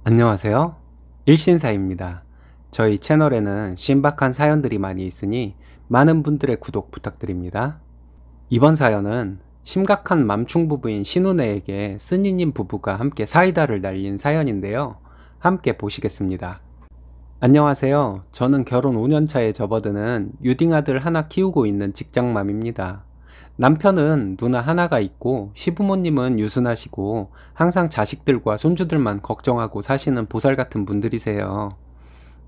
안녕하세요. 일신사입니다. 저희 채널에는 신박한 사연들이 많이 있으니 많은 분들의 구독 부탁드립니다. 이번 사연은 심각한 맘충 부부인 신우네에게 스니님 부부가 함께 사이다를 날린 사연인데요. 함께 보시겠습니다. 안녕하세요. 저는 결혼 5년차에 접어드는 유딩아들 하나 키우고 있는 직장맘입니다. 남편은 누나 하나가 있고 시부모님은 유순하시고 항상 자식들과 손주들만 걱정하고 사시는 보살 같은 분들이세요.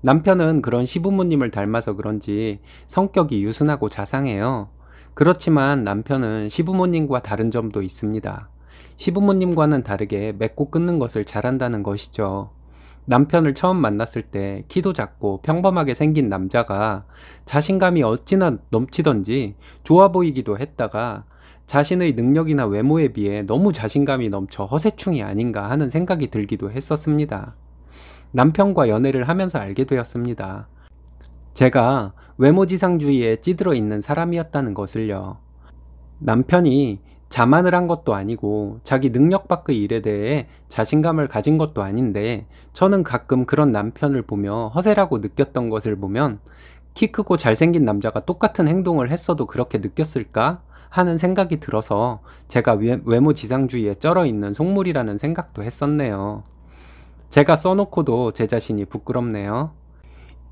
남편은 그런 시부모님을 닮아서 그런지 성격이 유순하고 자상해요. 그렇지만 남편은 시부모님과 다른 점도 있습니다. 시부모님과는 다르게 맺고 끊는 것을 잘한다는 것이죠. 남편을 처음 만났을 때 키도 작고 평범하게 생긴 남자가 자신감이 어찌나 넘치던지 좋아 보이기도 했다가 자신의 능력이나 외모에 비해 너무 자신감이 넘쳐 허세충이 아닌가 하는 생각이 들기도 했었습니다. 남편과 연애를 하면서 알게 되었습니다. 제가 외모지상주의에 찌들어 있는 사람이었다는 것을요. 남편이 자만을 한 것도 아니고 자기 능력 밖의 일에 대해 자신감을 가진 것도 아닌데 저는 가끔 그런 남편을 보며 허세라고 느꼈던 것을 보면 키 크고 잘생긴 남자가 똑같은 행동을 했어도 그렇게 느꼈을까 하는 생각이 들어서 제가 외모지상주의에 쩔어 있는 속물이라는 생각도 했었네요. 제가 써놓고도 제 자신이 부끄럽네요.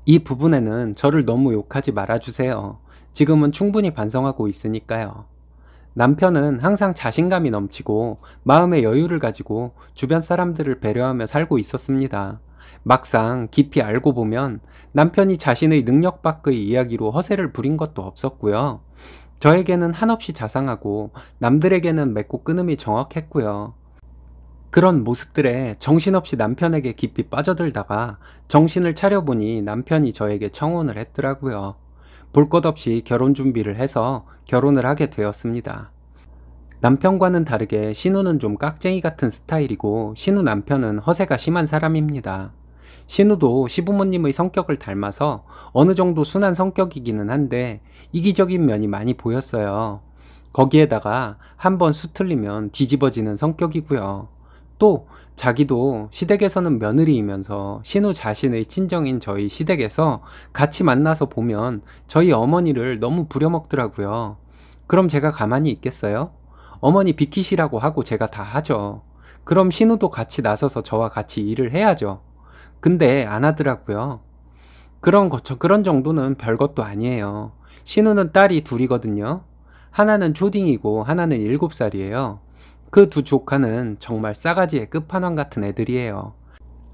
이 부분에는 저를 너무 욕하지 말아주세요. 지금은 충분히 반성하고 있으니까요. 남편은 항상 자신감이 넘치고 마음의 여유를 가지고 주변 사람들을 배려하며 살고 있었습니다. 막상 깊이 알고 보면 남편이 자신의 능력 밖의 이야기로 허세를 부린 것도 없었고요. 저에게는 한없이 자상하고 남들에게는 맺고 끊음이 정확했고요. 그런 모습들에 정신없이 남편에게 깊이 빠져들다가 정신을 차려보니 남편이 저에게 청혼을 했더라고요. 볼 것 없이 결혼 준비를 해서 결혼을 하게 되었습니다. 남편과는 다르게 신우는 좀 깍쟁이 같은 스타일이고 신우 남편은 허세가 심한 사람입니다. 신우도 시부모님의 성격을 닮아서 어느 정도 순한 성격이기는 한데 이기적인 면이 많이 보였어요. 거기에다가 한번 수틀리면 뒤집어지는 성격이고요. 또 자기도 시댁에서는 며느리이면서 신우 자신의 친정인 저희 시댁에서 같이 만나서 보면 저희 어머니를 너무 부려먹더라고요. 그럼 제가 가만히 있겠어요? 어머니 비키시라고 하고 제가 다 하죠. 그럼 신우도 같이 나서서 저와 같이 일을 해야죠. 근데 안 하더라고요. 그런 정도는 별것도 아니에요. 신우는 딸이 둘이거든요. 하나는 초딩이고 하나는 7살이에요. 그 두 조카는 정말 싸가지의 끝판왕 같은 애들이에요.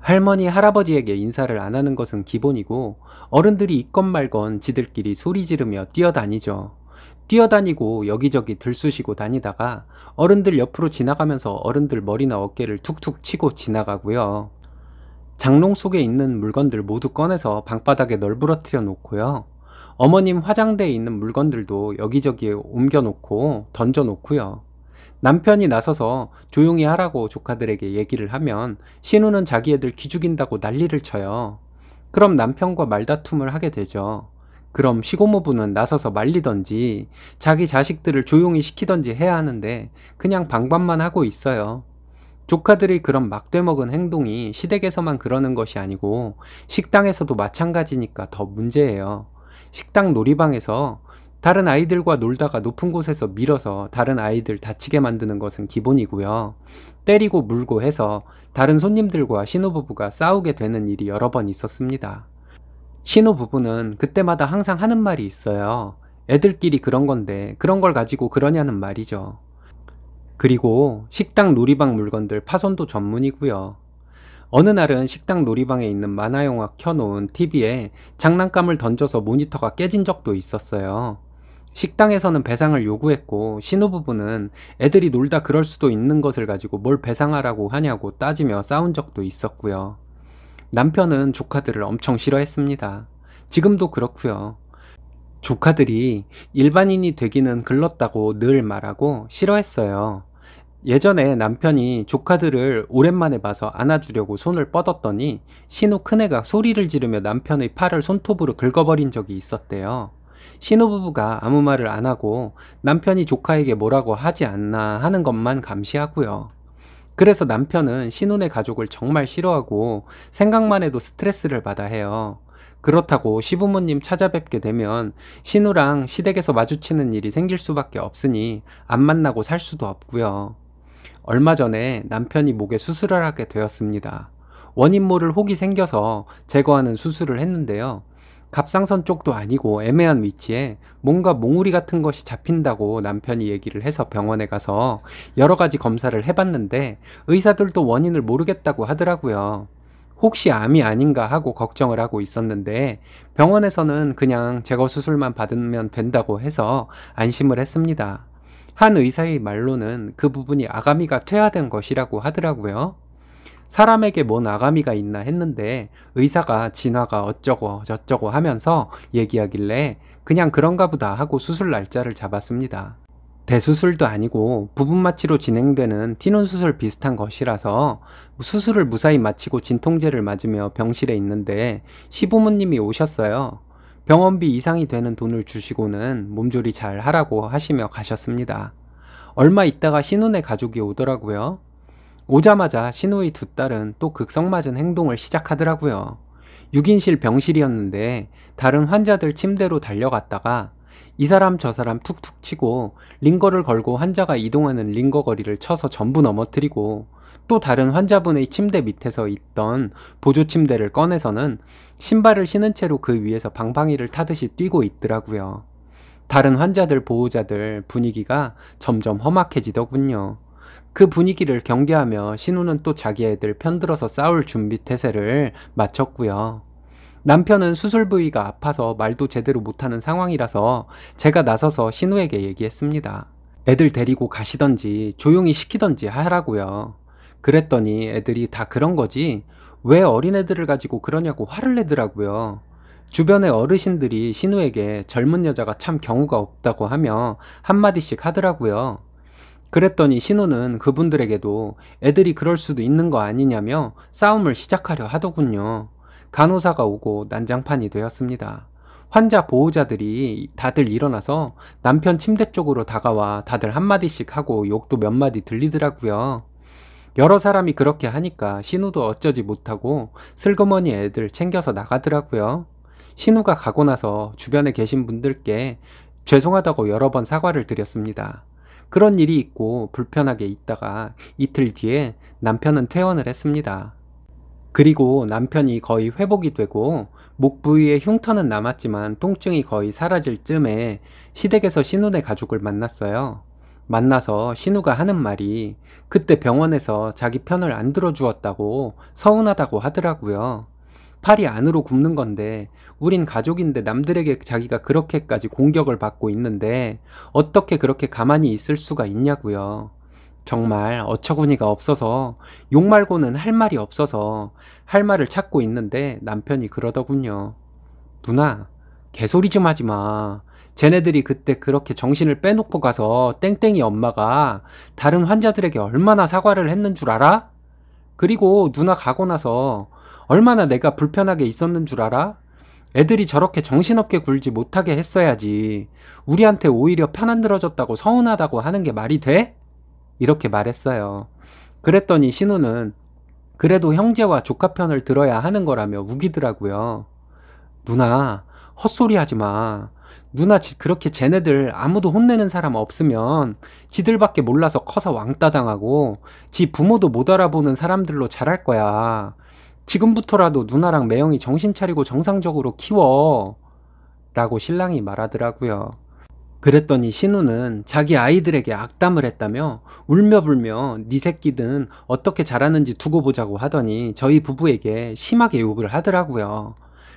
할머니, 할아버지에게 인사를 안 하는 것은 기본이고 어른들이 있건 말건 지들끼리 소리 지르며 뛰어다니죠. 뛰어다니고 여기저기 들쑤시고 다니다가 어른들 옆으로 지나가면서 어른들 머리나 어깨를 툭툭 치고 지나가고요. 장롱 속에 있는 물건들 모두 꺼내서 방바닥에 널브러뜨려 놓고요. 어머님 화장대에 있는 물건들도 여기저기 옮겨 놓고 던져 놓고요. 남편이 나서서 조용히 하라고 조카들에게 얘기를 하면 신우는 자기 애들 기죽인다고 난리를 쳐요. 그럼 남편과 말다툼을 하게 되죠. 그럼 시고모부는 나서서 말리던지 자기 자식들을 조용히 시키던지 해야 하는데 그냥 방관만 하고 있어요. 조카들이 그런 막대먹은 행동이 시댁에서만 그러는 것이 아니고 식당에서도 마찬가지니까 더 문제예요. 식당 놀이방에서 다른 아이들과 놀다가 높은 곳에서 밀어서 다른 아이들 다치게 만드는 것은 기본이고요. 때리고 물고 해서 다른 손님들과 신우부부가 싸우게 되는 일이 여러 번 있었습니다. 신우부부는 그때마다 항상 하는 말이 있어요. 애들끼리 그런 건데 그런 걸 가지고 그러냐는 말이죠. 그리고 식당 놀이방 물건들 파손도 전문이고요. 어느 날은 식당 놀이방에 있는 만화영화 켜놓은 TV에 장난감을 던져서 모니터가 깨진 적도 있었어요. 식당에서는 배상을 요구했고 신우부부는 애들이 놀다 그럴 수도 있는 것을 가지고 뭘 배상하라고 하냐고 따지며 싸운 적도 있었고요. 남편은 조카들을 엄청 싫어했습니다. 지금도 그렇고요. 조카들이 일반인이 되기는 글렀다고 늘 말하고 싫어했어요. 예전에 남편이 조카들을 오랜만에 봐서 안아주려고 손을 뻗었더니 신우 큰애가 소리를 지르며 남편의 팔을 손톱으로 긁어버린 적이 있었대요. 신우부부가 아무 말을 안 하고 남편이 조카에게 뭐라고 하지 않나 하는 것만 감시하고요. 그래서 남편은 신우네 가족을 정말 싫어하고 생각만 해도 스트레스를 받아 해요. 그렇다고 시부모님 찾아뵙게 되면 신우랑 시댁에서 마주치는 일이 생길 수밖에 없으니 안 만나고 살 수도 없고요. 얼마 전에 남편이 목에 수술을 하게 되었습니다. 원인 모를 혹이 생겨서 제거하는 수술을 했는데요. 갑상선 쪽도 아니고 애매한 위치에 뭔가 몽우리 같은 것이 잡힌다고 남편이 얘기를 해서 병원에 가서 여러 가지 검사를 해봤는데 의사들도 원인을 모르겠다고 하더라고요. 혹시 암이 아닌가 하고 걱정을 하고 있었는데 병원에서는 그냥 제거 수술만 받으면 된다고 해서 안심을 했습니다. 한 의사의 말로는 그 부분이 아가미가 퇴화된 것이라고 하더라고요. 사람에게 뭔 아가미가 있나 했는데 의사가 진화가 어쩌고 저쩌고 하면서 얘기하길래 그냥 그런가 보다 하고 수술 날짜를 잡았습니다. 대수술도 아니고 부분 마취로 진행되는 티눈 수술 비슷한 것이라서 수술을 무사히 마치고 진통제를 맞으며 병실에 있는데 시부모님이 오셨어요. 병원비 이상이 되는 돈을 주시고는 몸조리 잘 하라고 하시며 가셨습니다. 얼마 있다가 신우네 가족이 오더라고요. 오자마자 신우의 두 딸은 또 극성맞은 행동을 시작하더라고요. 6인실 병실이었는데 다른 환자들 침대로 달려갔다가 이 사람 저 사람 툭툭 치고 링거를 걸고 환자가 이동하는 링거 거리를 쳐서 전부 넘어뜨리고 또 다른 환자분의 침대 밑에서 있던 보조 침대를 꺼내서는 신발을 신은 채로 그 위에서 방방이를 타듯이 뛰고 있더라고요. 다른 환자들 보호자들 분위기가 점점 험악해지더군요. 그 분위기를 경계하며 신우는 또 자기 애들 편들어서 싸울 준비 태세를 마쳤고요. 남편은 수술 부위가 아파서 말도 제대로 못하는 상황이라서 제가 나서서 신우에게 얘기했습니다. 애들 데리고 가시던지 조용히 시키던지 하라고요. 그랬더니 애들이 다 그런 거지 왜 어린애들을 가지고 그러냐고 화를 내더라고요. 주변의 어르신들이 신우에게 젊은 여자가 참 경우가 없다고 하며 한마디씩 하더라고요. 그랬더니 신우는 그분들에게도 애들이 그럴 수도 있는 거 아니냐며 싸움을 시작하려 하더군요. 간호사가 오고 난장판이 되었습니다. 환자 보호자들이 다들 일어나서 남편 침대 쪽으로 다가와 다들 한마디씩 하고 욕도 몇 마디 들리더라고요. 여러 사람이 그렇게 하니까 신우도 어쩌지 못하고 슬그머니 애들 챙겨서 나가더라고요. 신우가 가고 나서 주변에 계신 분들께 죄송하다고 여러 번 사과를 드렸습니다. 그런 일이 있고 불편하게 있다가 이틀 뒤에 남편은 퇴원을 했습니다. 그리고 남편이 거의 회복이 되고 목 부위에 흉터는 남았지만 통증이 거의 사라질 쯤에 시댁에서 신우네 가족을 만났어요. 만나서 신우가 하는 말이 그때 병원에서 자기 편을 안 들어주었다고 서운하다고 하더라고요. 팔이 안으로 굽는 건데 우린 가족인데 남들에게 자기가 그렇게까지 공격을 받고 있는데 어떻게 그렇게 가만히 있을 수가 있냐고요. 정말 어처구니가 없어서 욕 말고는 할 말이 없어서 할 말을 찾고 있는데 남편이 그러더군요. 누나, 개소리 좀 하지 마. 쟤네들이 그때 그렇게 정신을 빼놓고 가서 땡땡이 엄마가 다른 환자들에게 얼마나 사과를 했는 줄 알아? 그리고 누나 가고 나서 얼마나 내가 불편하게 있었는 줄 알아? 애들이 저렇게 정신없게 굴지 못하게 했어야지. 우리한테 오히려 편 안 들어줬다고 서운하다고 하는 게 말이 돼? 이렇게 말했어요. 그랬더니 신우는 그래도 형제와 조카 편을 들어야 하는 거라며 우기더라고요. 누나, 헛소리 하지 마. 누나 그렇게 쟤네들 아무도 혼내는 사람 없으면 지들밖에 몰라서 커서 왕따 당하고 지 부모도 못 알아보는 사람들로 자랄 거야. 지금부터라도 누나랑 매형이 정신 차리고 정상적으로 키워. 라고 신랑이 말하더라고요. 그랬더니 신우는 자기 아이들에게 악담을 했다며 울며불며 네 새끼든 어떻게 자라는지 두고 보자고 하더니 저희 부부에게 심하게 욕을 하더라고요.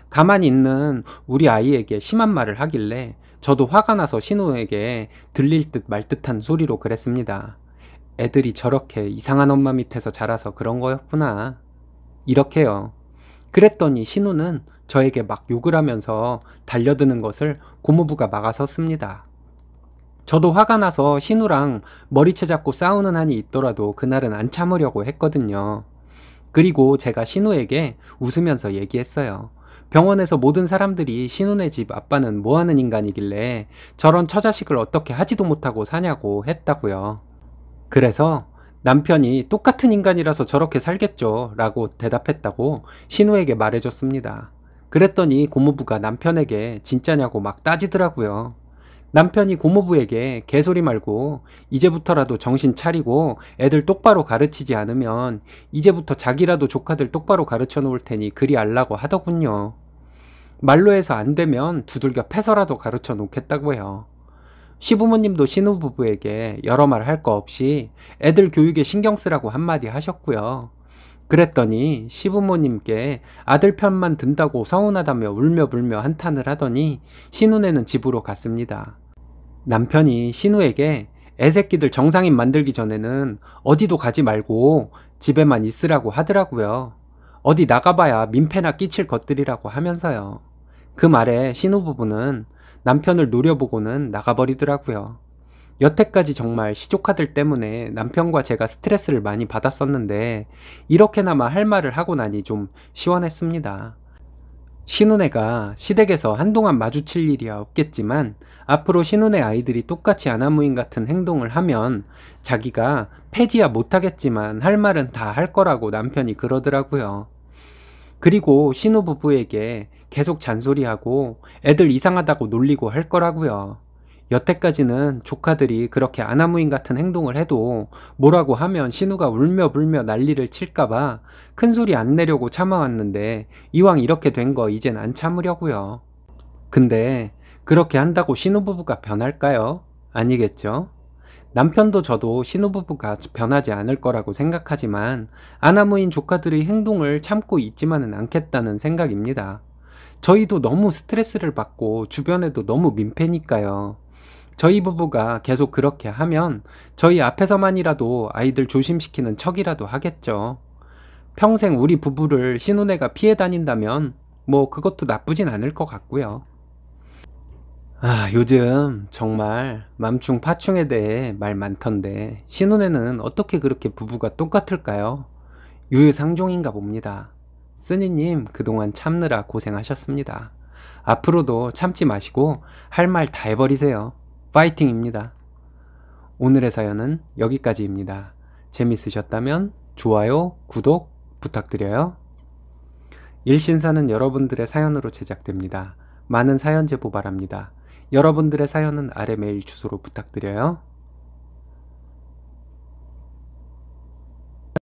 가만히 있는 우리 아이에게 심한 말을 하길래 저도 화가 나서 신우에게 들릴 듯 말 듯한 소리로 그랬습니다. 애들이 저렇게 이상한 엄마 밑에서 자라서 그런 거였구나. 이렇게요. 그랬더니 신우는 저에게 막 욕을 하면서 달려드는 것을 고모부가 막아섰습니다. 저도 화가 나서 신우랑 머리채 잡고 싸우는 한이 있더라도 그날은 안 참으려고 했거든요. 그리고 제가 신우에게 웃으면서 얘기했어요. 병원에서 모든 사람들이 신우네 집 아빠는 뭐하는 인간이길래 저런 처자식을 어떻게 하지도 못하고 사냐고 했다고요. 그래서 남편이 똑같은 인간이라서 저렇게 살겠죠 라고 대답했다고 신우에게 말해줬습니다. 그랬더니 고모부가 남편에게 진짜냐고 막 따지더라고요. 남편이 고모부에게 개소리 말고 이제부터라도 정신 차리고 애들 똑바로 가르치지 않으면 이제부터 자기라도 조카들 똑바로 가르쳐 놓을 테니 그리 알라고 하더군요. 말로 해서 안 되면 두들겨 패서라도 가르쳐 놓겠다고요. 시부모님도 신우부부에게 여러 말 할 거 없이 애들 교육에 신경 쓰라고 한마디 하셨고요. 그랬더니 시부모님께 아들 편만 든다고 서운하다며 울며 불며 한탄을 하더니 신우네는 집으로 갔습니다. 남편이 신우에게 애새끼들 정상인 만들기 전에는 어디도 가지 말고 집에만 있으라고 하더라고요. 어디 나가봐야 민폐나 끼칠 것들이라고 하면서요. 그 말에 신우 부부는 남편을 노려보고는 나가버리더라고요. 여태까지 정말 시조카들 때문에 남편과 제가 스트레스를 많이 받았었는데 이렇게나마 할 말을 하고 나니 좀 시원했습니다. 신우네가 시댁에서 한동안 마주칠 일이야 없겠지만 앞으로 신우네 아이들이 똑같이 아나무인 같은 행동을 하면 자기가 폐지야 못하겠지만 할 말은 다 할 거라고 남편이 그러더라고요. 그리고 신우 부부에게 계속 잔소리하고 애들 이상하다고 놀리고 할 거라고요. 여태까지는 조카들이 그렇게 아나무인 같은 행동을 해도 뭐라고 하면 신우가 울며 불며 난리를 칠까봐 큰 소리 안 내려고 참아왔는데 이왕 이렇게 된 거 이젠 안 참으려고요. 근데 그렇게 한다고 신우부부가 변할까요? 아니겠죠? 남편도 저도 신우부부가 변하지 않을 거라고 생각하지만 아나무인 조카들의 행동을 참고 있지만은 않겠다는 생각입니다. 저희도 너무 스트레스를 받고 주변에도 너무 민폐니까요. 저희 부부가 계속 그렇게 하면 저희 앞에서만이라도 아이들 조심시키는 척이라도 하겠죠. 평생 우리 부부를 신우네가 피해 다닌다면 뭐 그것도 나쁘진 않을 것 같고요. 요즘 정말 맘충 파충에 대해 말 많던데 신혼에는 어떻게 그렇게 부부가 똑같을까요? 유유상종인가 봅니다. 쓰니님 그동안 참느라 고생하셨습니다. 앞으로도 참지 마시고 할 말 다 해버리세요. 파이팅입니다. 오늘의 사연은 여기까지입니다. 재밌으셨다면 좋아요, 구독 부탁드려요. 일신사는 여러분들의 사연으로 제작됩니다. 많은 사연 제보 바랍니다. 여러분들의 사연은 아래 메일 주소로 부탁드려요.